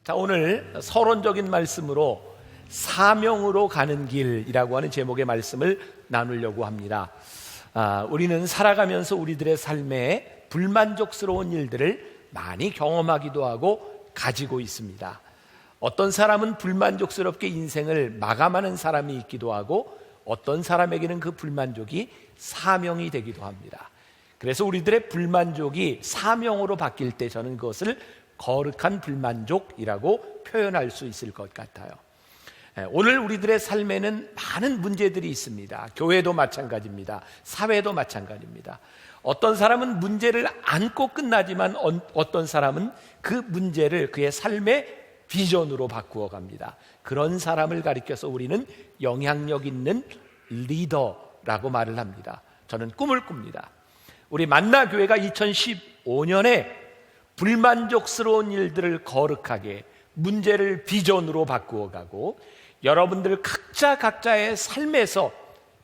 자, 오늘 서론적인 말씀으로 사명으로 가는 길이라고 하는 제목의 말씀을 나누려고 합니다. 우리는 살아가면서 우리들의 삶에 불만족스러운 일들을 많이 경험하기도 하고 가지고 있습니다. 어떤 사람은 불만족스럽게 인생을 마감하는 사람이 있기도 하고, 어떤 사람에게는 그 불만족이 사명이 되기도 합니다. 그래서 우리들의 불만족이 사명으로 바뀔 때 저는 그것을 거룩한 불만족이라고 표현할 수 있을 것 같아요. 오늘 우리들의 삶에는 많은 문제들이 있습니다. 교회도 마찬가지입니다. 사회도 마찬가지입니다. 어떤 사람은 문제를 안고 끝나지만 어떤 사람은 그 문제를 그의 삶의 비전으로 바꾸어 갑니다. 그런 사람을 가리켜서 우리는 영향력 있는 리더라고 말을 합니다. 저는 꿈을 꿉니다. 우리 만나교회가 2015년에 불만족스러운 일들을 거룩하게, 문제를 비전으로 바꾸어 가고, 여러분들 각자의 삶에서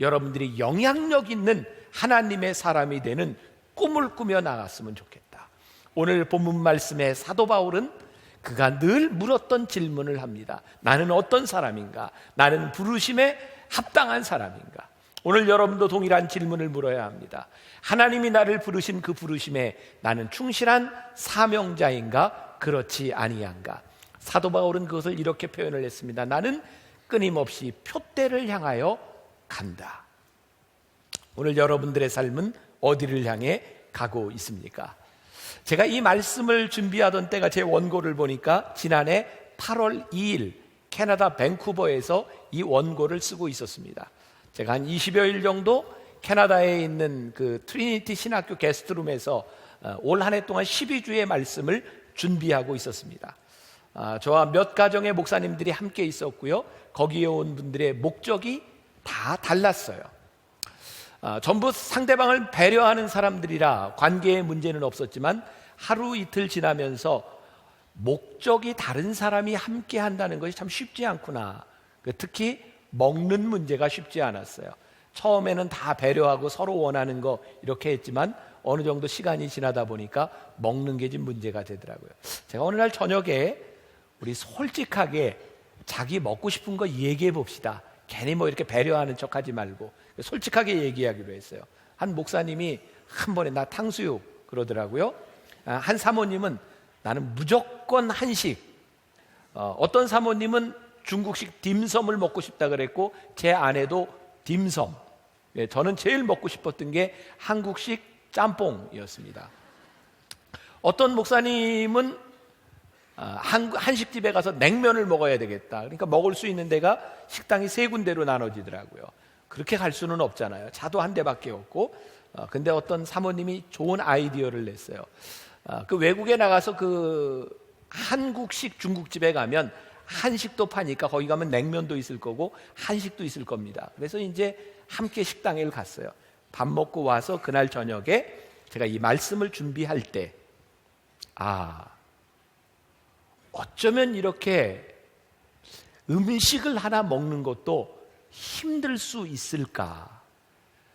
여러분들이 영향력 있는 하나님의 사람이 되는 꿈을 꾸며 나갔으면 좋겠다. 오늘 본문 말씀에 사도 바울은 그가 늘 물었던 질문을 합니다. 나는 어떤 사람인가? 나는 부르심에 합당한 사람인가? 오늘 여러분도 동일한 질문을 물어야 합니다. 하나님이 나를 부르신 그 부르심에 나는 충실한 사명자인가? 그렇지 아니한가? 사도 바울은 그것을 이렇게 표현을 했습니다. 나는 끊임없이 표대를 향하여 간다. 오늘 여러분들의 삶은 어디를 향해 가고 있습니까? 제가 이 말씀을 준비하던 때가 제 원고를 보니까 지난해 8월 2일 캐나다 밴쿠버에서 이 원고를 쓰고 있었습니다. 제가 한 20여일 정도 캐나다에 있는 그 트리니티 신학교 게스트룸에서 올 한 해 동안 12주의 말씀을 준비하고 있었습니다. 저와 몇 가정의 목사님들이 함께 있었고요. 거기에 온 분들의 목적이 다 달랐어요. 전부 상대방을 배려하는 사람들이라 관계에 문제는 없었지만 하루 이틀 지나면서 목적이 다른 사람이 함께 한다는 것이 참 쉽지 않구나. 특히 먹는 문제가 쉽지 않았어요. 처음에는 다 배려하고 서로 원하는 거 이렇게 했지만 어느 정도 시간이 지나다 보니까 먹는 게 좀 문제가 되더라고요. 제가 어느 날 저녁에 우리 솔직하게 자기 먹고 싶은 거 얘기해 봅시다. 괜히 뭐 이렇게 배려하는 척하지 말고 솔직하게 얘기하기로 했어요. 한 목사님이 한 번에 나 탕수육 그러더라고요. 한 사모님은 나는 무조건 한식, 어떤 사모님은 중국식 딤섬을 먹고 싶다 그랬고, 제 아내도 딤섬. 저는 제일 먹고 싶었던 게 한국식 짬뽕이었습니다. 어떤 목사님은 한식집에 가서 냉면을 먹어야 되겠다. 그러니까 먹을 수 있는 데가 식당이 3군데로 나눠지더라고요. 그렇게 갈 수는 없잖아요. 차도 한 대밖에 없고. 근데 어떤 사모님이 좋은 아이디어를 냈어요. 그 외국에 나가서 그 한국식 중국집에 가면 한식도 파니까 거기 가면 냉면도 있을 거고 한식도 있을 겁니다. 그래서 이제 함께 식당에 갔어요. 밥 먹고 와서 그날 저녁에 제가 이 말씀을 준비할 때 어쩌면 이렇게 음식을 하나 먹는 것도 힘들 수 있을까?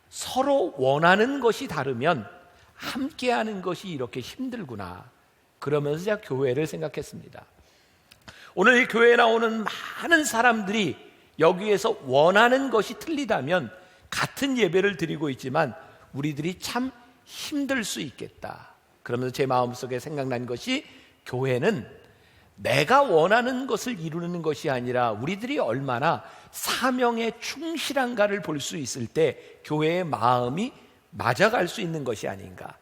서로 원하는 것이 다르면 함께하는 것이 이렇게 힘들구나. 그러면서 제가 교회를 생각했습니다. 오늘 이 교회에 나오는 많은 사람들이 여기에서 원하는 것이 틀리다면 같은 예배를 드리고 있지만 우리들이 참 힘들 수 있겠다. 그러면서 제 마음속에 생각난 것이, 교회는 내가 원하는 것을 이루는 것이 아니라 우리들이 얼마나 사명에 충실한가를 볼 수 있을 때 교회의 마음이 맞아갈 수 있는 것이 아닌가.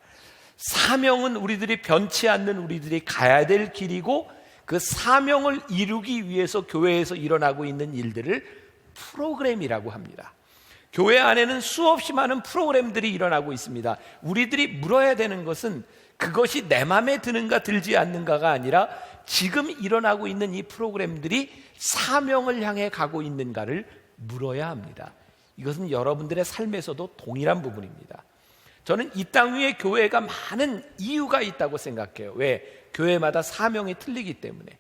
사명은 우리들이 변치 않는 우리들이 가야 될 길이고, 그 사명을 이루기 위해서 교회에서 일어나고 있는 일들을 프로그램이라고 합니다. 교회 안에는 수없이 많은 프로그램들이 일어나고 있습니다. 우리들이 물어야 되는 것은 그것이 내 마음에 드는가 들지 않는가가 아니라 지금 일어나고 있는 이 프로그램들이 사명을 향해 가고 있는가를 물어야 합니다. 이것은 여러분들의 삶에서도 동일한 부분입니다. 저는 이 땅 위에 교회가 많은 이유가 있다고 생각해요. 왜? 교회마다 사명이 틀리기 때문에.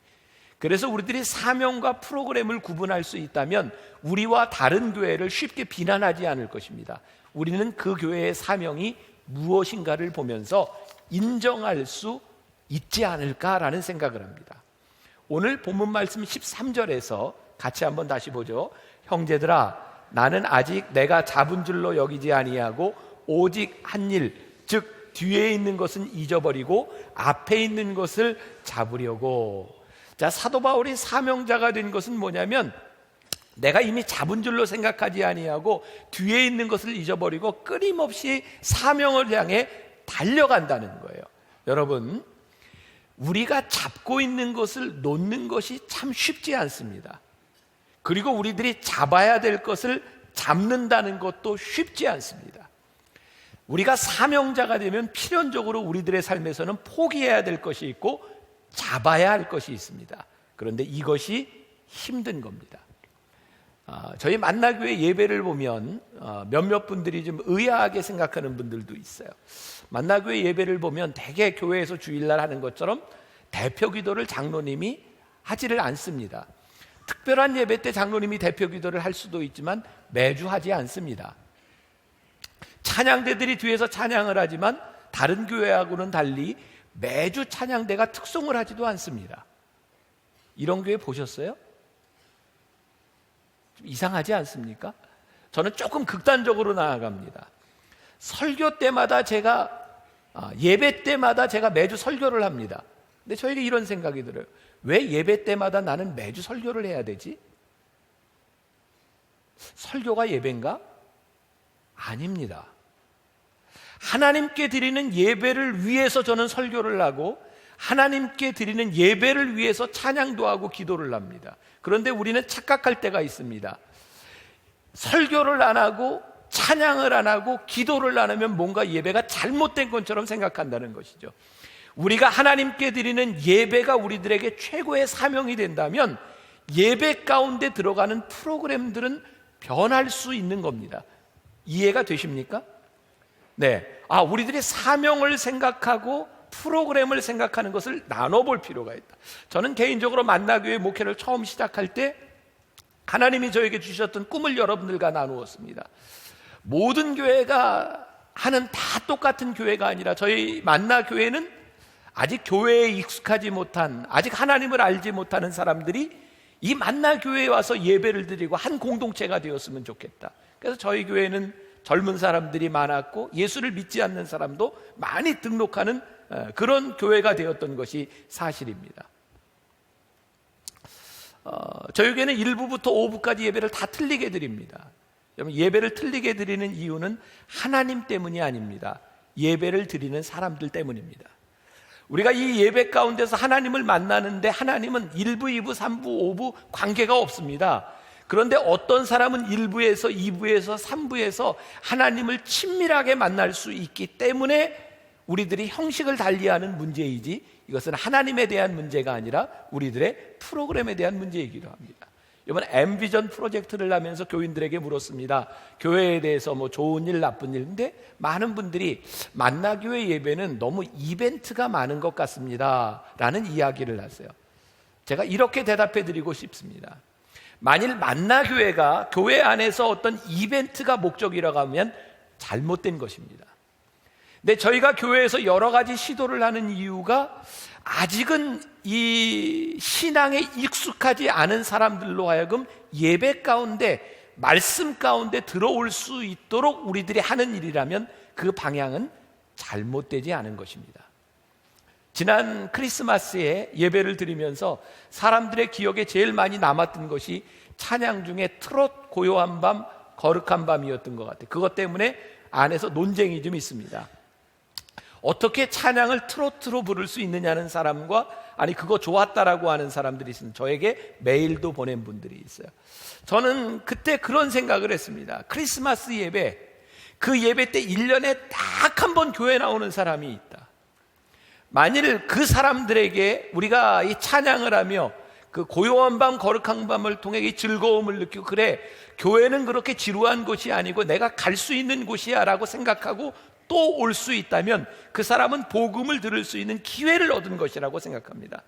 그래서 우리들이 사명과 프로그램을 구분할 수 있다면 우리와 다른 교회를 쉽게 비난하지 않을 것입니다. 우리는 그 교회의 사명이 무엇인가를 보면서 인정할 수 있지 않을까라는 생각을 합니다. 오늘 본문 말씀 13절에서 같이 한번 다시 보죠. 형제들아, 나는 아직 내가 잡은 줄로 여기지 아니하고 오직 한 일, 즉 뒤에 있는 것은 잊어버리고 앞에 있는 것을 잡으려고. 자, 사도 바울이 사명자가 된 것은 뭐냐면 내가 이미 잡은 줄로 생각하지 아니하고 뒤에 있는 것을 잊어버리고 끊임없이 사명을 향해 달려간다는 거예요. 여러분, 우리가 잡고 있는 것을 놓는 것이 참 쉽지 않습니다. 그리고 우리들이 잡아야 될 것을 잡는다는 것도 쉽지 않습니다. 우리가 사명자가 되면 필연적으로 우리들의 삶에서는 포기해야 될 것이 있고 잡아야 할 것이 있습니다. 그런데 이것이 힘든 겁니다. 저희 만나교회 예배를 보면 몇몇 분들이 좀 의아하게 생각하는 분들도 있어요. 만나교회 예배를 보면 대개 교회에서 주일날 하는 것처럼 대표 기도를 장로님이 하지를 않습니다. 특별한 예배 때 장로님이 대표 기도를 할 수도 있지만 매주 하지 않습니다. 찬양대들이 뒤에서 찬양을 하지만 다른 교회하고는 달리 매주 찬양대가 특송을 하지도 않습니다. 이런 교회 보셨어요? 좀 이상하지 않습니까? 저는 조금 극단적으로 나아갑니다. 설교 때마다 예배 때마다 제가 매주 설교를 합니다. 근데 저에게 이런 생각이 들어요. 왜 예배 때마다 나는 매주 설교를 해야 되지? 설교가 예배인가? 아닙니다. 하나님께 드리는 예배를 위해서 저는 설교를 하고 하나님께 드리는 예배를 위해서 찬양도 하고 기도를 합니다. 그런데 우리는 착각할 때가 있습니다. 설교를 안 하고 찬양을 안 하고 기도를 안 하면 뭔가 예배가 잘못된 것처럼 생각한다는 것이죠. 우리가 하나님께 드리는 예배가 우리들에게 최고의 사명이 된다면 예배 가운데 들어가는 프로그램들은 변할 수 있는 겁니다. 이해가 되십니까? 네. 우리들의 사명을 생각하고 프로그램을 생각하는 것을 나눠볼 필요가 있다. 저는 개인적으로 만나교회 목회를 처음 시작할 때 하나님이 저에게 주셨던 꿈을 여러분들과 나누었습니다. 모든 교회가 하는 다 똑같은 교회가 아니라 저희 만나교회는 아직 교회에 익숙하지 못한, 아직 하나님을 알지 못하는 사람들이 이 만나교회에 와서 예배를 드리고 한 공동체가 되었으면 좋겠다. 그래서 저희 교회는 젊은 사람들이 많았고 예수를 믿지 않는 사람도 많이 등록하는 그런 교회가 되었던 것이 사실입니다. 저희 교회는 1부부터 5부까지 예배를 다 틀리게 드립니다. 여러분, 예배를 틀리게 드리는 이유는 하나님 때문이 아닙니다. 예배를 드리는 사람들 때문입니다. 우리가 이 예배 가운데서 하나님을 만나는데 하나님은 1부, 2부, 3부, 5부 관계가 없습니다. 그런데 어떤 사람은 1부에서 2부에서 3부에서 하나님을 친밀하게 만날 수 있기 때문에 우리들이 형식을 달리하는 문제이지 이것은 하나님에 대한 문제가 아니라 우리들의 프로그램에 대한 문제이기도 합니다. 이번에 엠비전 프로젝트를 하면서 교인들에게 물었습니다. 교회에 대해서 뭐 좋은 일, 나쁜 일. 근데 많은 분들이 만나교회 예배는 너무 이벤트가 많은 것 같습니다 라는 이야기를 하세요. 제가 이렇게 대답해 드리고 싶습니다. 만일 만나교회가 교회 안에서 어떤 이벤트가 목적이라고 하면 잘못된 것입니다. 근데 저희가 교회에서 여러 가지 시도를 하는 이유가 아직은 이 신앙에 익숙하지 않은 사람들로 하여금 예배 가운데, 말씀 가운데 들어올 수 있도록 우리들이 하는 일이라면 그 방향은 잘못되지 않은 것입니다. 지난 크리스마스에 예배를 드리면서 사람들의 기억에 제일 많이 남았던 것이 찬양 중에 트롯 고요한 밤, 거룩한 밤이었던 것 같아요. 그것 때문에 안에서 논쟁이 좀 있습니다. 어떻게 찬양을 트로트로 부를 수 있느냐는 사람과 아니 그거 좋았다라고 하는 사람들이 있습니다. 저에게 메일도 보낸 분들이 있어요. 저는 그때 그런 생각을 했습니다. 크리스마스 예배, 그 예배 때 1년에 딱 한 번 교회 나오는 사람이 있다. 만일 그 사람들에게 우리가 이 찬양을 하며 그 고요한 밤, 거룩한 밤을 통해 이 즐거움을 느끼고 그래, 교회는 그렇게 지루한 곳이 아니고 내가 갈 수 있는 곳이야 라고 생각하고 또 올 수 있다면 그 사람은 복음을 들을 수 있는 기회를 얻은 것이라고 생각합니다.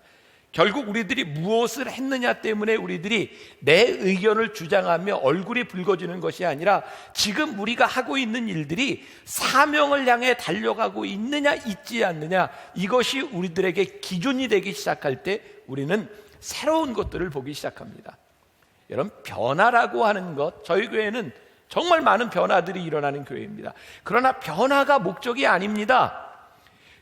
결국 우리들이 무엇을 했느냐 때문에 우리들이 내 의견을 주장하며 얼굴이 붉어지는 것이 아니라 지금 우리가 하고 있는 일들이 사명을 향해 달려가고 있느냐 있지 않느냐, 이것이 우리들에게 기준이 되기 시작할 때 우리는 새로운 것들을 보기 시작합니다. 여러분, 변화라고 하는 것, 저희 교회는 정말 많은 변화들이 일어나는 교회입니다. 그러나 변화가 목적이 아닙니다.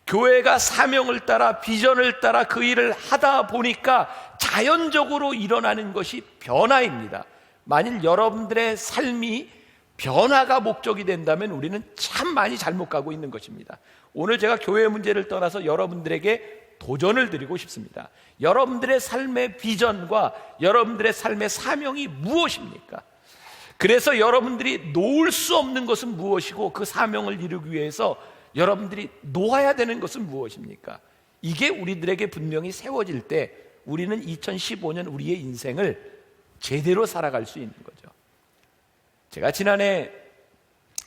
교회가 사명을 따라 비전을 따라 그 일을 하다 보니까 자연적으로 일어나는 것이 변화입니다. 만일 여러분들의 삶이 변화가 목적이 된다면 우리는 참 많이 잘못 가고 있는 것입니다. 오늘 제가 교회 문제를 떠나서 여러분들에게 도전을 드리고 싶습니다. 여러분들의 삶의 비전과 여러분들의 삶의 사명이 무엇입니까? 그래서 여러분들이 놓을 수 없는 것은 무엇이고 그 사명을 이루기 위해서 여러분들이 놓아야 되는 것은 무엇입니까? 이게 우리들에게 분명히 세워질 때 우리는 2015년 우리의 인생을 제대로 살아갈 수 있는 거죠. 제가 지난해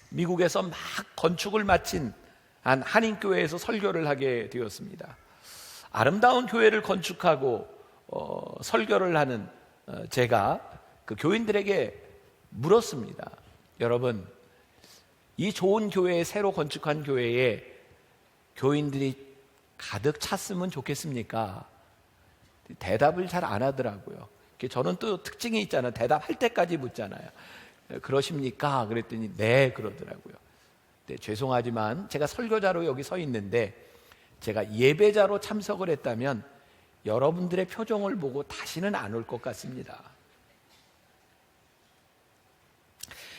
미국에서 막 건축을 마친 한 한인교회에서 설교를 하게 되었습니다. 아름다운 교회를 건축하고 설교를 하는 제가 그 교인들에게 물었습니다. 여러분, 이 좋은 교회에 새로 건축한 교회에 교인들이 가득 찼으면 좋겠습니까? 대답을 잘 안 하더라고요. 저는 또 특징이 있잖아요. 대답할 때까지 묻잖아요. 그러십니까? 그랬더니 네, 그러더라고요. 네, 죄송하지만 제가 설교자로 여기 서 있는데 제가 예배자로 참석을 했다면 여러분들의 표정을 보고 다시는 안 올 것 같습니다.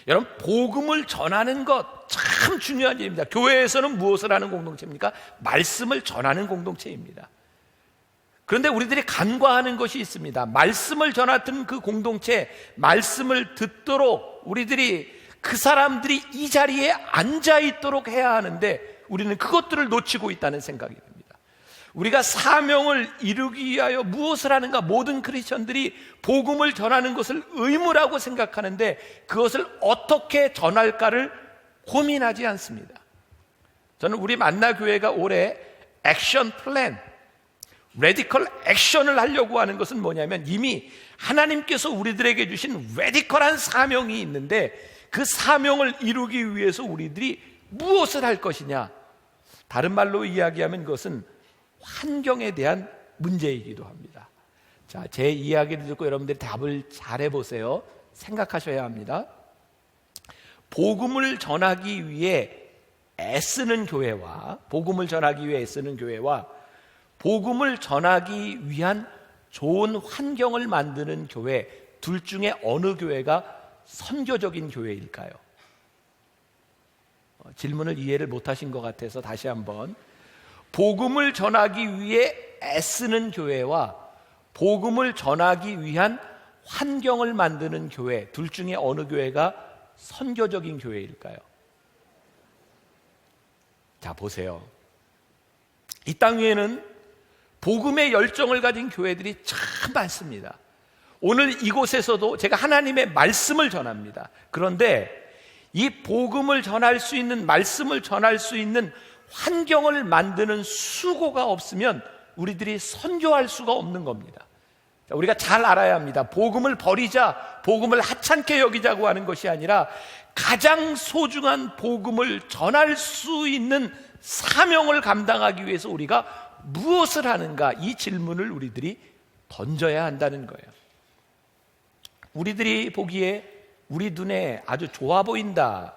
여러분, 복음을 전하는 것 참 중요한 일입니다. 교회에서는 무엇을 하는 공동체입니까? 말씀을 전하는 공동체입니다. 그런데 우리들이 간과하는 것이 있습니다. 말씀을 전하던 그 공동체, 말씀을 듣도록 우리들이 그 사람들이 이 자리에 앉아 있도록 해야 하는데 우리는 그것들을 놓치고 있다는 생각이 듭니다. 우리가 사명을 이루기 위하여 무엇을 하는가? 모든 크리스천들이 복음을 전하는 것을 의무라고 생각하는데 그것을 어떻게 전할까를 고민하지 않습니다. 저는 우리 만나교회가 올해 액션 플랜, 레디컬 액션을 하려고 하는 것은 뭐냐면 이미 하나님께서 우리들에게 주신 레디컬한 사명이 있는데 그 사명을 이루기 위해서 우리들이 무엇을 할 것이냐? 다른 말로 이야기하면 그것은 환경에 대한 문제이기도 합니다. 자, 제 이야기를 듣고 여러분들이 답을 잘 해보세요. 생각하셔야 합니다. 복음을 전하기 위해 애쓰는 교회와 복음을 전하기 위해 애쓰는 교회와 복음을 전하기 위한 좋은 환경을 만드는 교회, 둘 중에 어느 교회가 선교적인 교회일까요? 질문을 이해를 못하신 것 같아서 다시 한번, 복음을 전하기 위해 애쓰는 교회와 복음을 전하기 위한 환경을 만드는 교회, 둘 중에 어느 교회가 선교적인 교회일까요? 자, 보세요. 이 땅 위에는 복음의 열정을 가진 교회들이 참 많습니다. 오늘 이곳에서도 제가 하나님의 말씀을 전합니다. 그런데 이 복음을 전할 수 있는, 말씀을 전할 수 있는 환경을 만드는 수고가 없으면 우리들이 선교할 수가 없는 겁니다. 우리가 잘 알아야 합니다. 복음을 버리자, 복음을 하찮게 여기자고 하는 것이 아니라 가장 소중한 복음을 전할 수 있는 사명을 감당하기 위해서 우리가 무엇을 하는가, 이 질문을 우리들이 던져야 한다는 거예요. 우리들이 보기에 우리 눈에 아주 좋아 보인다.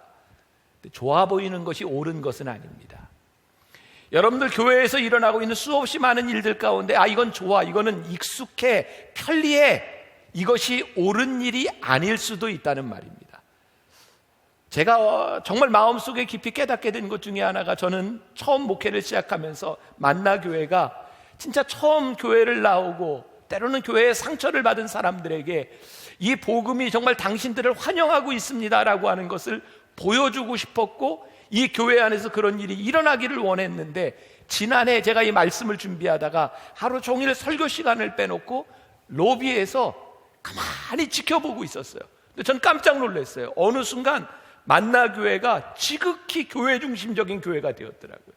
좋아 보이는 것이 옳은 것은 아닙니다. 여러분들 교회에서 일어나고 있는 수없이 많은 일들 가운데 이건 좋아, 이거는 익숙해, 편리해, 이것이 옳은 일이 아닐 수도 있다는 말입니다. 제가 정말 마음속에 깊이 깨닫게 된 것 중에 하나가, 저는 처음 목회를 시작하면서 만나교회가 진짜 처음 교회를 나오고 때로는 교회에 상처를 받은 사람들에게 이 복음이 정말 당신들을 환영하고 있습니다라고 하는 것을 보여주고 싶었고, 이 교회 안에서 그런 일이 일어나기를 원했는데, 지난해 제가 이 말씀을 준비하다가 하루 종일 설교 시간을 빼놓고 로비에서 가만히 지켜보고 있었어요. 근데 전 깜짝 놀랐어요. 어느 순간 만나교회가 지극히 교회 중심적인 교회가 되었더라고요.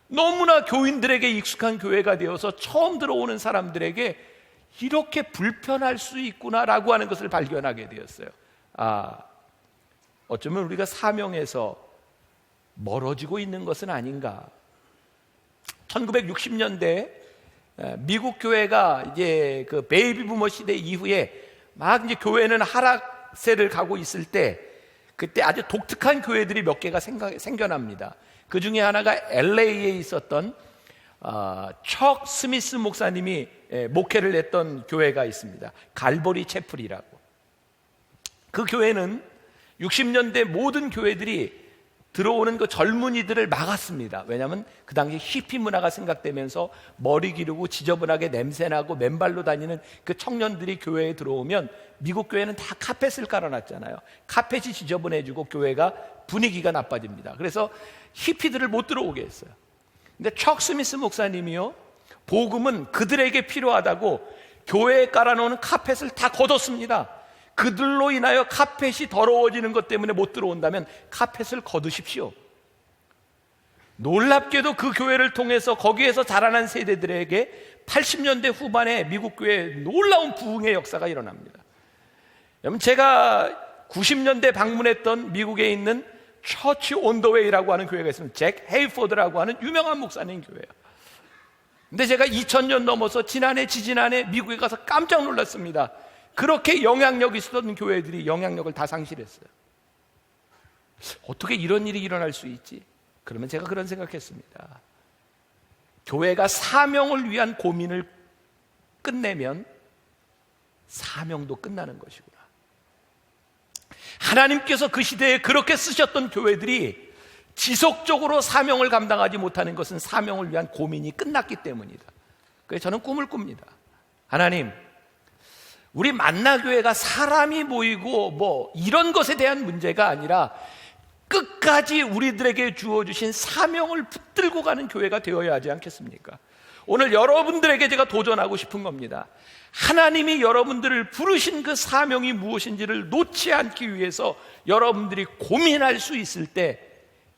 너무나 교인들에게 익숙한 교회가 되어서 처음 들어오는 사람들에게 이렇게 불편할 수 있구나라고 하는 것을 발견하게 되었어요. 어쩌면 우리가 사명에서 멀어지고 있는 것은 아닌가. 1960년대 미국 교회가 이제 그 베이비 부머 시대 이후에 막 이제 교회는 하락세를 가고 있을 때, 그때 아주 독특한 교회들이 몇 개가 생겨납니다. 그 중에 하나가 LA에 있었던 척 스미스 목사님이 목회를 했던 교회가 있습니다. 갈보리 채플이라고. 그 교회는 60년대 모든 교회들이 들어오는 그 젊은이들을 막았습니다. 왜냐하면 그 당시 히피 문화가 생각되면서 머리 기르고 지저분하게 냄새나고 맨발로 다니는 그 청년들이 교회에 들어오면, 미국 교회는 다 카펫을 깔아놨잖아요. 카펫이 지저분해지고 교회가 분위기가 나빠집니다. 그래서 히피들을 못 들어오게 했어요. 근데 척 스미스 목사님이요, 복음은 그들에게 필요하다고 교회에 깔아놓은 카펫을 다 걷었습니다. 그들로 인하여 카펫이 더러워지는 것 때문에 못 들어온다면 카펫을 걷으십시오. 놀랍게도 그 교회를 통해서 거기에서 자라난 세대들에게 80년대 후반에 미국 교회에 놀라운 부흥의 역사가 일어납니다. 여러분, 제가 90년대 방문했던 미국에 있는 처치 온 더 웨이라고 하는 교회가 있습니다. 잭 헤이포드라고 하는 유명한 목사님 교회예요. 근데 제가 2000년 넘어서 지지난해 미국에 가서 깜짝 놀랐습니다. 그렇게 영향력이 있었던 교회들이 영향력을 다 상실했어요. 어떻게 이런 일이 일어날 수 있지? 그러면 제가 그런 생각했습니다. 교회가 사명을 위한 고민을 끝내면 사명도 끝나는 것이구나. 하나님께서 그 시대에 그렇게 쓰셨던 교회들이 지속적으로 사명을 감당하지 못하는 것은 사명을 위한 고민이 끝났기 때문이다. 그래서 저는 꿈을 꿉니다. 하나님, 우리 만나교회가 사람이 모이고 뭐 이런 것에 대한 문제가 아니라 끝까지 우리들에게 주어주신 사명을 붙들고 가는 교회가 되어야 하지 않겠습니까? 오늘 여러분들에게 제가 도전하고 싶은 겁니다. 하나님이 여러분들을 부르신 그 사명이 무엇인지를 놓지 않기 위해서 여러분들이 고민할 수 있을 때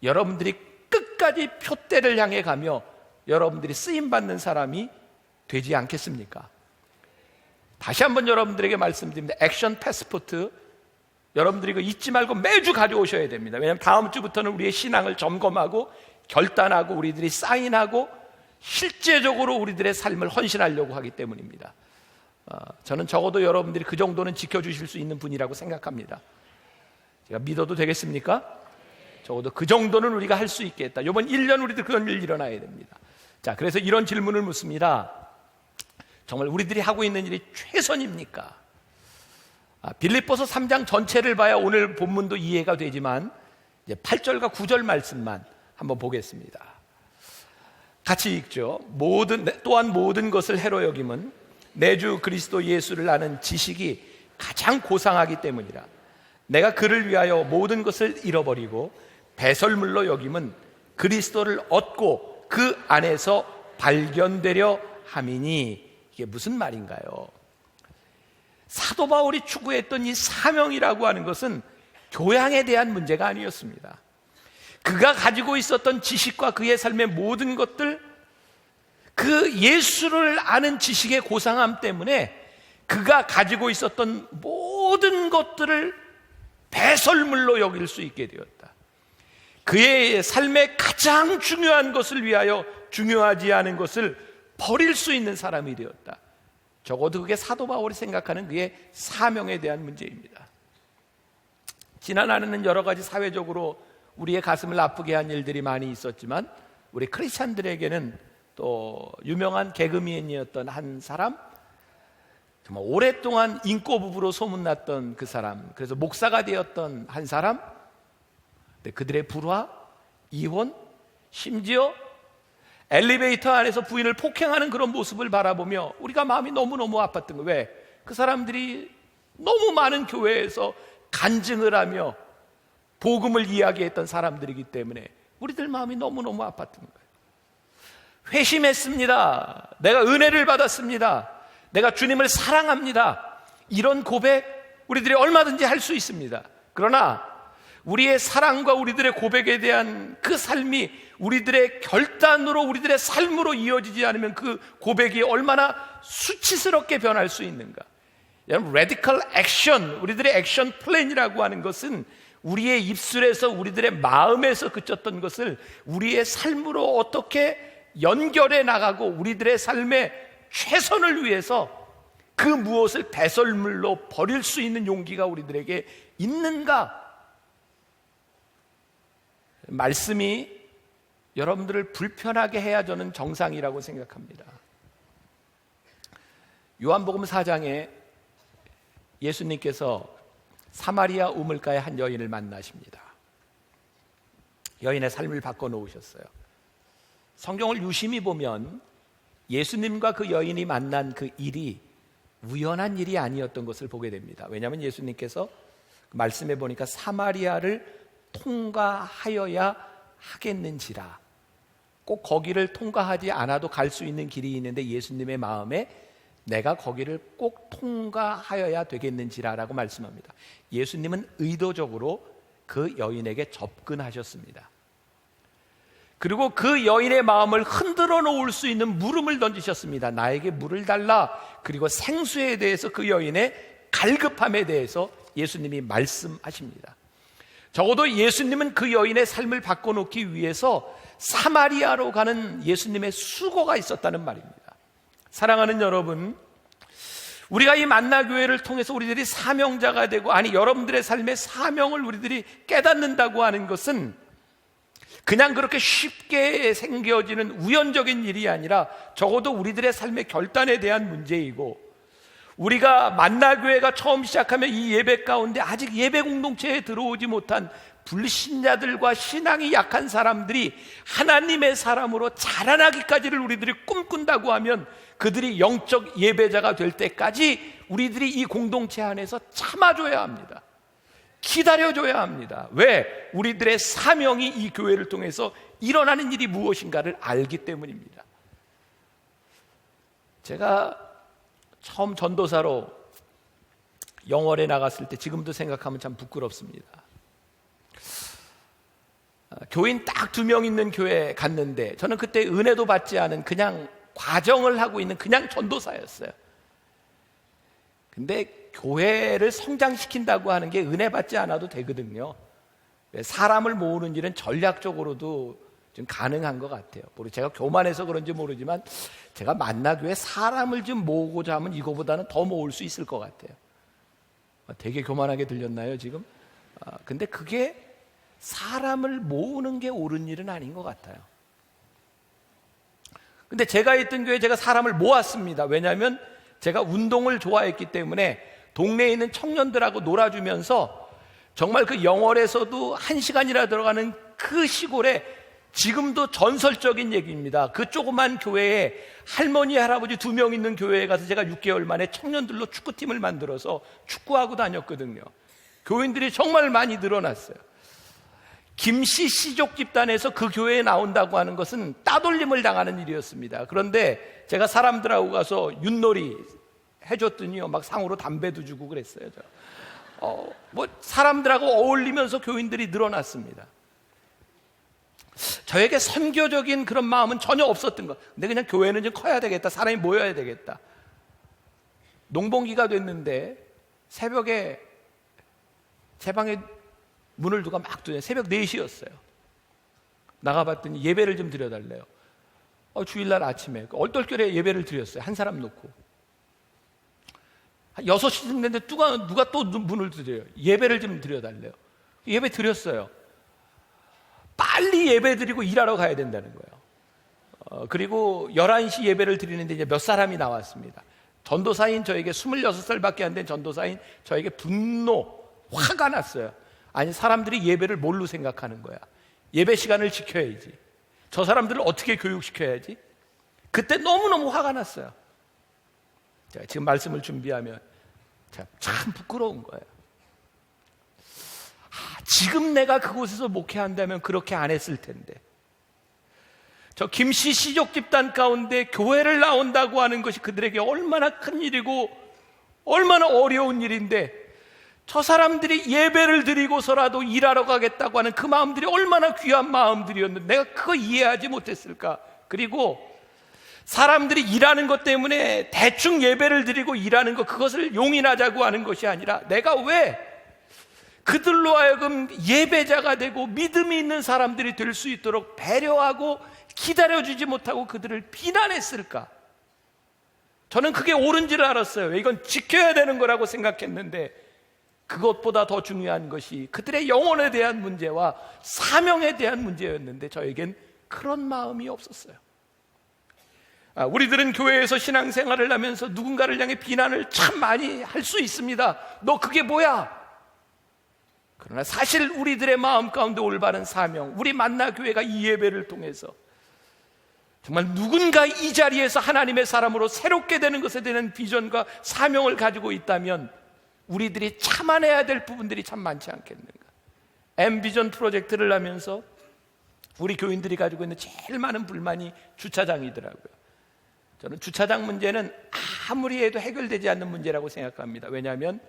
여러분들이 끝까지 표대를 향해 가며 여러분들이 쓰임받는 사람이 되지 않겠습니까? 다시 한번 여러분들에게 말씀드립니다. 액션 패스포트, 여러분들이 이거 잊지 말고 매주 가져오셔야 됩니다. 왜냐하면 다음 주부터는 우리의 신앙을 점검하고 결단하고 우리들이 사인하고 실제적으로 우리들의 삶을 헌신하려고 하기 때문입니다. 저는 적어도 여러분들이 그 정도는 지켜주실 수 있는 분이라고 생각합니다. 제가 믿어도 되겠습니까? 적어도 그 정도는 우리가 할 수 있겠다. 이번 1년 우리들 그런 일 일어나야 됩니다. 자, 그래서 이런 질문을 묻습니다. 정말 우리들이 하고 있는 일이 최선입니까? 빌립보서 3장 전체를 봐야 오늘 본문도 이해가 되지만 이제 8절과 9절 말씀만 한번 보겠습니다. 같이 읽죠. 또한 모든 것을 해로 여김은 내 주 그리스도 예수를 아는 지식이 가장 고상하기 때문이라. 내가 그를 위하여 모든 것을 잃어버리고 배설물로 여김은 그리스도를 얻고 그 안에서 발견되려 함이니. 이게 무슨 말인가요? 사도 바울이 추구했던 이 사명이라고 하는 것은 교양에 대한 문제가 아니었습니다. 그가 가지고 있었던 지식과 그의 삶의 모든 것들, 그 예수를 아는 지식의 고상함 때문에 그가 가지고 있었던 모든 것들을 배설물로 여길 수 있게 되었다. 그의 삶의 가장 중요한 것을 위하여 중요하지 않은 것을 버릴 수 있는 사람이 되었다. 적어도 그게 사도 바울이 생각하는 그의 사명에 대한 문제입니다. 지난 안에는 여러 가지 사회적으로 우리의 가슴을 아프게 한 일들이 많이 있었지만 우리 크리스찬들에게는 또 유명한 개그맨이었던 한 사람, 정말 오랫동안 인꼬 부부로 소문났던 그 사람, 그래서 목사가 되었던 한 사람, 그들의 불화, 이혼, 심지어 엘리베이터 안에서 부인을 폭행하는 그런 모습을 바라보며 우리가 마음이 너무너무 아팠던 거예요. 왜? 그 사람들이 너무 많은 교회에서 간증을 하며 복음을 이야기했던 사람들이기 때문에 우리들 마음이 너무너무 아팠던 거예요. 회심했습니다. 내가 은혜를 받았습니다. 내가 주님을 사랑합니다. 이런 고백 우리들이 얼마든지 할 수 있습니다. 그러나 우리의 사랑과 우리들의 고백에 대한 그 삶이 우리들의 결단으로 우리들의 삶으로 이어지지 않으면 그 고백이 얼마나 수치스럽게 변할 수 있는가. 여러분, 레디컬 액션, 우리들의 액션 플랜이라고 하는 것은 우리의 입술에서 우리들의 마음에서 그쳤던 것을 우리의 삶으로 어떻게 연결해 나가고 우리들의 삶의 최선을 위해서 그 무엇을 배설물로 버릴 수 있는 용기가 우리들에게 있는가? 말씀이 여러분들을 불편하게 해야 저는 정상이라고 생각합니다. 요한복음 4장에 예수님께서 사마리아 우물가의 한 여인을 만나십니다. 여인의 삶을 바꿔놓으셨어요. 성경을 유심히 보면 예수님과 그 여인이 만난 그 일이 우연한 일이 아니었던 것을 보게 됩니다. 왜냐하면 예수님께서 말씀해 보니까 사마리아를 통과하여야 하겠는지라, 꼭 거기를 통과하지 않아도 갈 수 있는 길이 있는데 예수님의 마음에 내가 거기를 꼭 통과하여야 되겠는지라라고 말씀합니다. 예수님은 의도적으로 그 여인에게 접근하셨습니다. 그리고 그 여인의 마음을 흔들어 놓을 수 있는 물음을 던지셨습니다. 나에게 물을 달라. 그리고 생수에 대해서 그 여인의 갈급함에 대해서 예수님이 말씀하십니다. 적어도 예수님은 그 여인의 삶을 바꿔놓기 위해서 사마리아로 가는 예수님의 수고가 있었다는 말입니다. 사랑하는 여러분, 우리가 이 만나교회를 통해서 우리들이 사명자가 되고, 아니 여러분들의 삶의 사명을 우리들이 깨닫는다고 하는 것은 그냥 그렇게 쉽게 생겨지는 우연적인 일이 아니라 적어도 우리들의 삶의 결단에 대한 문제이고, 우리가 만나교회가 처음 시작하면 이 예배 가운데 아직 예배 공동체에 들어오지 못한 불신자들과 신앙이 약한 사람들이 하나님의 사람으로 자라나기까지를 우리들이 꿈꾼다고 하면 그들이 영적 예배자가 될 때까지 우리들이 이 공동체 안에서 참아줘야 합니다. 기다려줘야 합니다. 왜? 우리들의 사명이 이 교회를 통해서 일어나는 일이 무엇인가를 알기 때문입니다. 제가 처음 전도사로 영월에 나갔을 때 지금도 생각하면 참 부끄럽습니다. 교인 딱 2명 있는 교회에 갔는데 저는 그때 은혜도 받지 않은 그냥 과정을 하고 있는 그냥 전도사였어요. 근데 교회를 성장시킨다고 하는 게 은혜 받지 않아도 되거든요. 사람을 모으는 일은 전략적으로도 좀 가능한 것 같아요. 제가 교만해서 그런지 모르지만 제가 만나교회 사람을 좀 모으고자 하면 이거보다는 더 모을 수 있을 것 같아요. 되게 교만하게 들렸나요 지금? 근데 그게 사람을 모으는 게 옳은 일은 아닌 것 같아요. 근데 제가 있던 교회에 제가 사람을 모았습니다. 왜냐하면 제가 운동을 좋아했기 때문에 동네에 있는 청년들하고 놀아주면서 정말 그 영월에서도 1시간이나 들어가는 그 시골에, 지금도 전설적인 얘기입니다. 그 조그만 교회에 할머니 할아버지 2명 있는 교회에 가서 제가 6개월 만에 청년들로 축구팀을 만들어서 축구하고 다녔거든요. 교인들이 정말 많이 늘어났어요. 김씨 씨족 집단에서 그 교회에 나온다고 하는 것은 따돌림을 당하는 일이었습니다. 그런데 제가 사람들하고 가서 윷놀이 해줬더니요, 막 상으로 담배도 주고 그랬어요. 사람들하고 어울리면서 교인들이 늘어났습니다. 저에게 선교적인 그런 마음은 전혀 없었던 것. 근데 그냥 교회는 좀 커야 되겠다, 사람이 모여야 되겠다. 농번기가 됐는데 새벽에 제 방에 문을 누가 막 두네. 새벽 4시였어요. 나가봤더니 예배를 좀 드려달래요. 주일날 아침에 얼떨결에 예배를 드렸어요. 한 사람 놓고. 한 6시쯤 됐는데 누가 또 문을 두드려요. 예배를 좀 드려달래요. 예배 드렸어요. 빨리 예배 드리고 일하러 가야 된다는 거예요. 그리고 11시 예배를 드리는데 이제 몇 사람이 나왔습니다. 전도사인 저에게 26살밖에 안 된 전도사인 저에게 화가 났어요. 아니, 사람들이 예배를 뭘로 생각하는 거야? 예배 시간을 지켜야지. 저 사람들을 어떻게 교육시켜야지? 그때 너무너무 화가 났어요. 제가 지금 말씀을 준비하면 제가 참 부끄러운 거예요. 지금 내가 그곳에서 목회한다면 그렇게 안 했을 텐데. 저 김씨 씨족 집단 가운데 교회를 나온다고 하는 것이 그들에게 얼마나 큰 일이고 얼마나 어려운 일인데, 저 사람들이 예배를 드리고서라도 일하러 가겠다고 하는 그 마음들이 얼마나 귀한 마음들이었는데 내가 그거 이해하지 못했을까? 그리고 사람들이 일하는 것 때문에 대충 예배를 드리고 일하는 것, 그것을 용인하자고 하는 것이 아니라 내가 왜 그들로 하여금 예배자가 되고 믿음이 있는 사람들이 될 수 있도록 배려하고 기다려주지 못하고 그들을 비난했을까? 저는 그게 옳은지를 알았어요. 이건 지켜야 되는 거라고 생각했는데 그것보다 더 중요한 것이 그들의 영혼에 대한 문제와 사명에 대한 문제였는데 저에겐 그런 마음이 없었어요. 우리들은 교회에서 신앙생활을 하면서 누군가를 향해 비난을 참 많이 할 수 있습니다. 너 그게 뭐야? 그러나 사실 우리들의 마음 가운데 올바른 사명, 우리 만나교회가 이 예배를 통해서 정말 누군가 이 자리에서 하나님의 사람으로 새롭게 되는 것에 대한 비전과 사명을 가지고 있다면 우리들이 참아내야 될 부분들이 참 많지 않겠는가. 엠비전 프로젝트를 하면서 우리 교인들이 가지고 있는 제일 많은 불만이 주차장이더라고요. 저는 주차장 문제는 아무리 해도 해결되지 않는 문제라고 생각합니다. 왜냐하면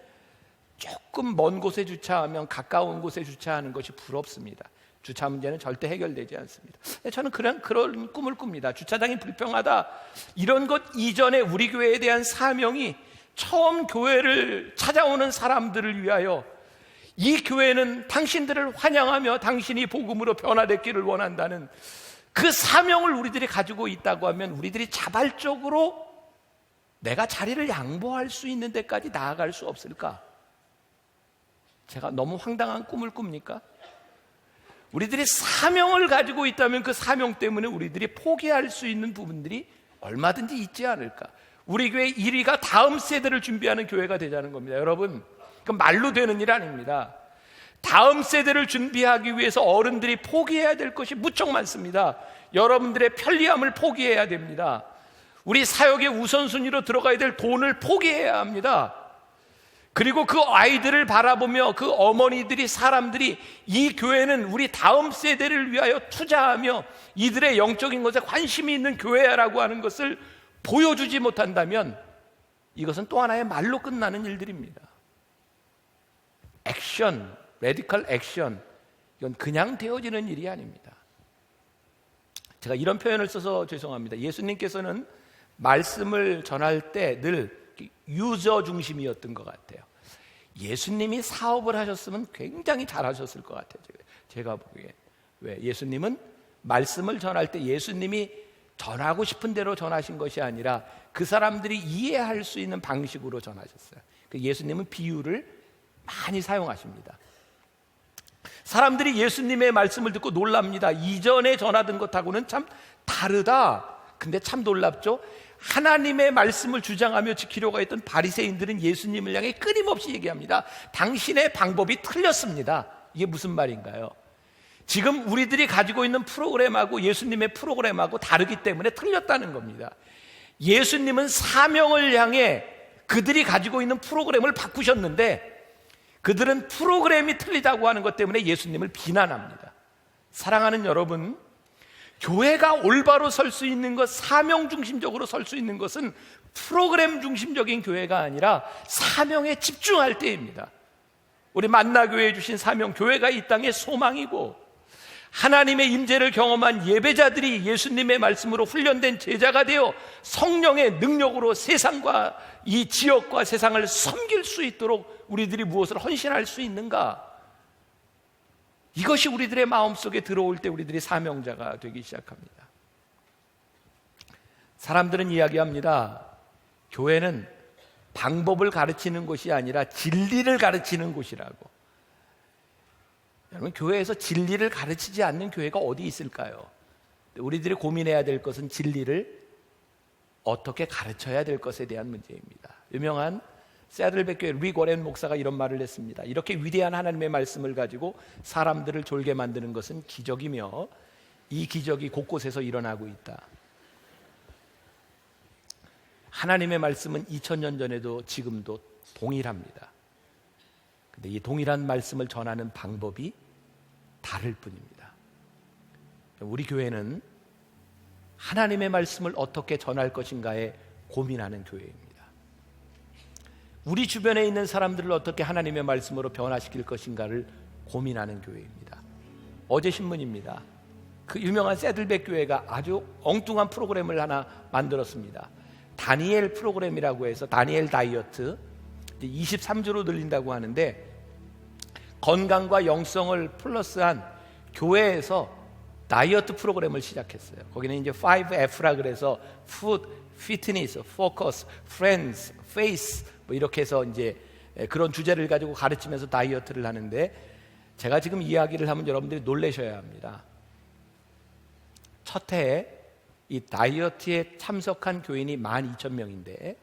조금 먼 곳에 주차하면 가까운 곳에 주차하는 것이 부럽습니다. 주차 문제는 절대 해결되지 않습니다. 저는 그런 꿈을 꿉니다. 주차장이 불평하다, 이런 것 이전에 우리 교회에 대한 사명이 처음 교회를 찾아오는 사람들을 위하여 이 교회는 당신들을 환영하며 당신이 복음으로 변화됐기를 원한다는 그 사명을 우리들이 가지고 있다고 하면 우리들이 자발적으로 내가 자리를 양보할 수 있는 데까지 나아갈 수 없을까? 제가 너무 황당한 꿈을 꿉니까? 우리들이 사명을 가지고 있다면 그 사명 때문에 우리들이 포기할 수 있는 부분들이 얼마든지 있지 않을까? 우리 교회 1위가 다음 세대를 준비하는 교회가 되자는 겁니다. 여러분, 그건 말로 되는 일 아닙니다. 다음 세대를 준비하기 위해서 어른들이 포기해야 될 것이 무척 많습니다. 여러분들의 편리함을 포기해야 됩니다. 우리 사역의 우선순위로 들어가야 될 돈을 포기해야 합니다. 그리고 그 아이들을 바라보며 그 어머니들이, 사람들이 이 교회는 우리 다음 세대를 위하여 투자하며 이들의 영적인 것에 관심이 있는 교회라고 하는 것을 보여주지 못한다면 이것은 또 하나의 말로 끝나는 일들입니다. 액션, 레디컬 액션, 이건 그냥 되어지는 일이 아닙니다. 제가 이런 표현을 써서 죄송합니다. 예수님께서는 말씀을 전할 때 늘 유저 중심이었던 것 같아요. 예수님이 사업을 하셨으면 굉장히 잘하셨을 것 같아요. 제가 보기에. 왜? 예수님은 말씀을 전할 때 예수님이 전하고 싶은 대로 전하신 것이 아니라 그 사람들이 이해할 수 있는 방식으로 전하셨어요. 예수님은 비유를 많이 사용하십니다. 사람들이 예수님의 말씀을 듣고 놀랍니다. 이전에 전하던 것하고는 참 다르다. 근데 참 놀랍죠? 하나님의 말씀을 주장하며 지키려고 했던 바리새인들은 예수님을 향해 끊임없이 얘기합니다. 당신의 방법이 틀렸습니다. 이게 무슨 말인가요? 지금 우리들이 가지고 있는 프로그램하고 예수님의 프로그램하고 다르기 때문에 틀렸다는 겁니다. 예수님은 사명을 향해 그들이 가지고 있는 프로그램을 바꾸셨는데 그들은 프로그램이 틀리다고 하는 것 때문에 예수님을 비난합니다. 사랑하는 여러분, 교회가 올바로 설 수 있는 것, 사명 중심적으로 설 수 있는 것은 프로그램 중심적인 교회가 아니라 사명에 집중할 때입니다. 우리 만나교회에 주신 사명, 교회가 이 땅의 소망이고 하나님의 임재를 경험한 예배자들이 예수님의 말씀으로 훈련된 제자가 되어 성령의 능력으로 세상과 이 지역과 세상을 섬길 수 있도록 우리들이 무엇을 헌신할 수 있는가? 이것이 우리들의 마음속에 들어올 때 우리들이 사명자가 되기 시작합니다. 사람들은 이야기합니다. 교회는 방법을 가르치는 곳이 아니라 진리를 가르치는 곳이라고. 여러분, 교회에서 진리를 가르치지 않는 교회가 어디 있을까요? 우리들이 고민해야 될 것은 진리를 어떻게 가르쳐야 될 것에 대한 문제입니다. 유명한 세들백 교회 릭 워렌 목사가 이런 말을 했습니다. 이렇게 위대한 하나님의 말씀을 가지고 사람들을 졸게 만드는 것은 기적이며 이 기적이 곳곳에서 일어나고 있다. 하나님의 말씀은 2000년 전에도 지금도 동일합니다. 근데 이 동일한 말씀을 전하는 방법이 다를 뿐입니다. 우리 교회는 하나님의 말씀을 어떻게 전할 것인가에 고민하는 교회입니다. 우리 주변에 있는 사람들을 어떻게 하나님의 말씀으로 변화시킬 것인가를 고민하는 교회입니다. 어제 신문입니다. 그 유명한 세들백 교회가 아주 엉뚱한 프로그램을 하나 만들었습니다. 다니엘 프로그램이라고 해서 다니엘 다이어트 23주로 늘린다고 하는데 건강과 영성을 플러스한 교회에서 다이어트 프로그램을 시작했어요. 거기는 이제 5F라 그래서 Food, Fitness, Focus, Friends, Face 뭐 이렇게 해서 이제 그런 주제를 가지고 가르치면서 다이어트를 하는데, 제가 지금 이야기를 하면 여러분들이 놀라셔야 합니다. 첫 해에 이 다이어트에 참석한 교인이 12,000명인데,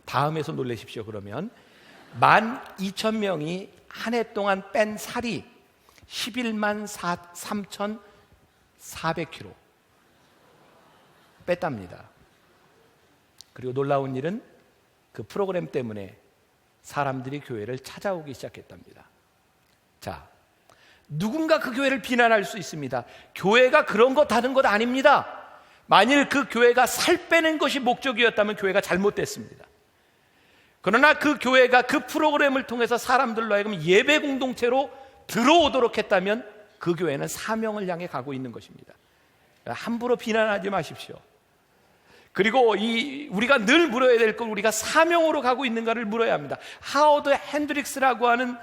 다음에서 놀라십시오. 그러면 12,000명이 한 해 동안 뺀 살이 11만 3,400kg 뺐답니다. 그리고 놀라운 일은 그 프로그램 때문에 사람들이 교회를 찾아오기 시작했답니다. 자, 누군가 그 교회를 비난할 수 있습니다. 교회가 그런 것 하는 것 아닙니다. 만일 그 교회가 살 빼는 것이 목적이었다면 교회가 잘못됐습니다. 그러나 그 교회가 그 프로그램을 통해서 사람들로 하여금 예배 공동체로 들어오도록 했다면 그 교회는 사명을 향해 가고 있는 것입니다. 함부로 비난하지 마십시오. 그리고 우리가 늘 물어야 될 건, 우리가 사명으로 가고 있는가를 물어야 합니다. 하워드 핸드릭스라고 하는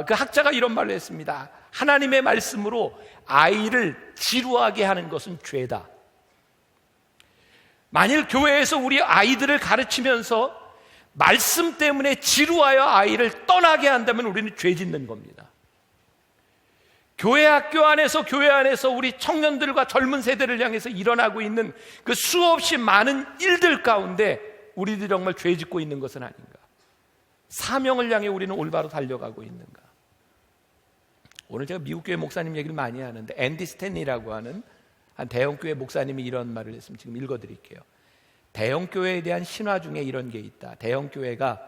그 학자가 이런 말을 했습니다. 하나님의 말씀으로 아이를 지루하게 하는 것은 죄다. 만일 교회에서 우리 아이들을 가르치면서 말씀 때문에 지루하여 아이를 떠나게 한다면 우리는 죄 짓는 겁니다. 교회 학교 안에서, 교회 안에서 우리 청년들과 젊은 세대를 향해서 일어나고 있는 그 수없이 많은 일들 가운데 우리들이 정말 죄 짓고 있는 것은 아닌가? 사명을 향해 우리는 올바로 달려가고 있는가? 오늘 제가 미국 교회 목사님 얘기를 많이 하는데, 앤디 스탠리라고 하는 한 대형교회 목사님이 이런 말을 했으면 지금 읽어드릴게요. 대형교회에 대한 신화 중에 이런 게 있다. 대형교회가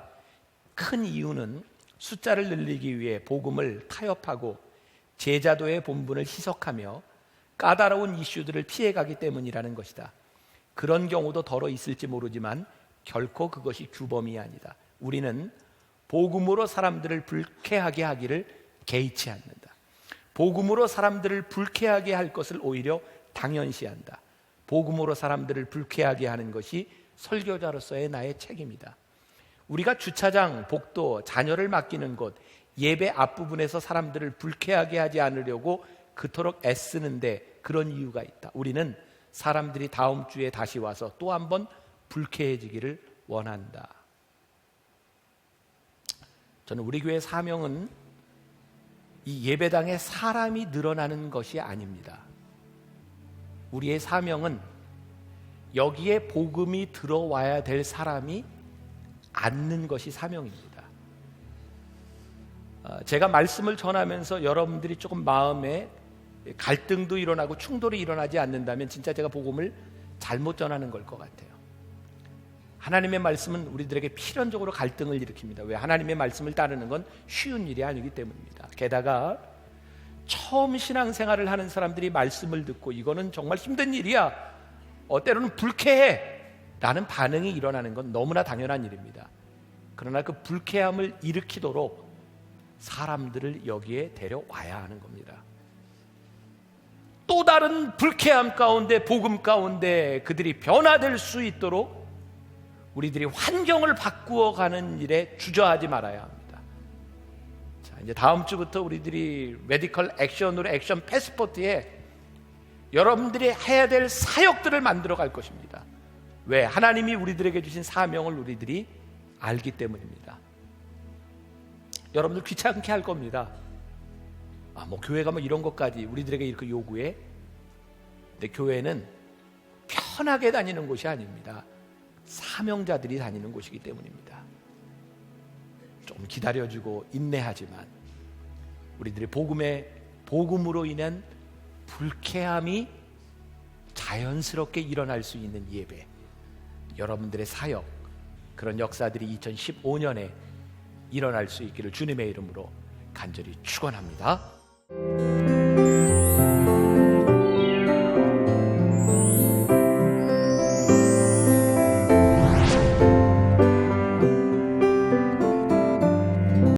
큰 이유는 숫자를 늘리기 위해 복음을 타협하고 제자도의 본분을 희석하며 까다로운 이슈들을 피해가기 때문이라는 것이다. 그런 경우도 덜어 있을지 모르지만 결코 그것이 규범이 아니다. 우리는 복음으로 사람들을 불쾌하게 하기를 개의치 않는다. 복음으로 사람들을 불쾌하게 할 것을 오히려 당연시한다. 복음으로 사람들을 불쾌하게 하는 것이 설교자로서의 나의 책임이다. 우리가 주차장, 복도, 자녀를 맡기는 곳, 예배 앞부분에서 사람들을 불쾌하게 하지 않으려고 그토록 애쓰는데 그런 이유가 있다. 우리는 사람들이 다음 주에 다시 와서 또 한 번 불쾌해지기를 원한다. 저는 우리 교회의 사명은 이 예배당에 사람이 늘어나는 것이 아닙니다. 우리의 사명은 여기에 복음이 들어와야 될 사람이 앉는 것이 사명입니다. 제가 말씀을 전하면서 여러분들이 조금 마음에 갈등도 일어나고 충돌이 일어나지 않는다면 진짜 제가 복음을 잘못 전하는 걸 것 같아요. 하나님의 말씀은 우리들에게 필연적으로 갈등을 일으킵니다. 왜? 하나님의 말씀을 따르는 건 쉬운 일이 아니기 때문입니다. 게다가 처음 신앙생활을 하는 사람들이 말씀을 듣고 이거는 정말 힘든 일이야, 때로는 불쾌해 라는 반응이 일어나는 건 너무나 당연한 일입니다. 그러나 그 불쾌함을 일으키도록 사람들을 여기에 데려와야 하는 겁니다. 또 다른 불쾌함 가운데, 복음 가운데 그들이 변화될 수 있도록 우리들이 환경을 바꾸어가는 일에 주저하지 말아야 합니다. 자, 이제 다음 주부터 우리들이 레디컬 액션으로 액션 패스포트에 여러분들이 해야 될 사역들을 만들어 갈 것입니다. 왜? 하나님이 우리들에게 주신 사명을 우리들이 알기 때문입니다. 여러분들 귀찮게 할 겁니다. 교회가 이런 것까지 우리들에게 이렇게 요구해? 근데 교회는 편하게 다니는 곳이 아닙니다. 사명자들이 다니는 곳이기 때문입니다. 좀 기다려주고 인내하지만 우리들의 복음으로 인한 불쾌함이 자연스럽게 일어날 수 있는 예배, 여러분들의 사역, 그런 역사들이 2015년에 일어날 수 있기를 주님의 이름으로 간절히 축원합니다.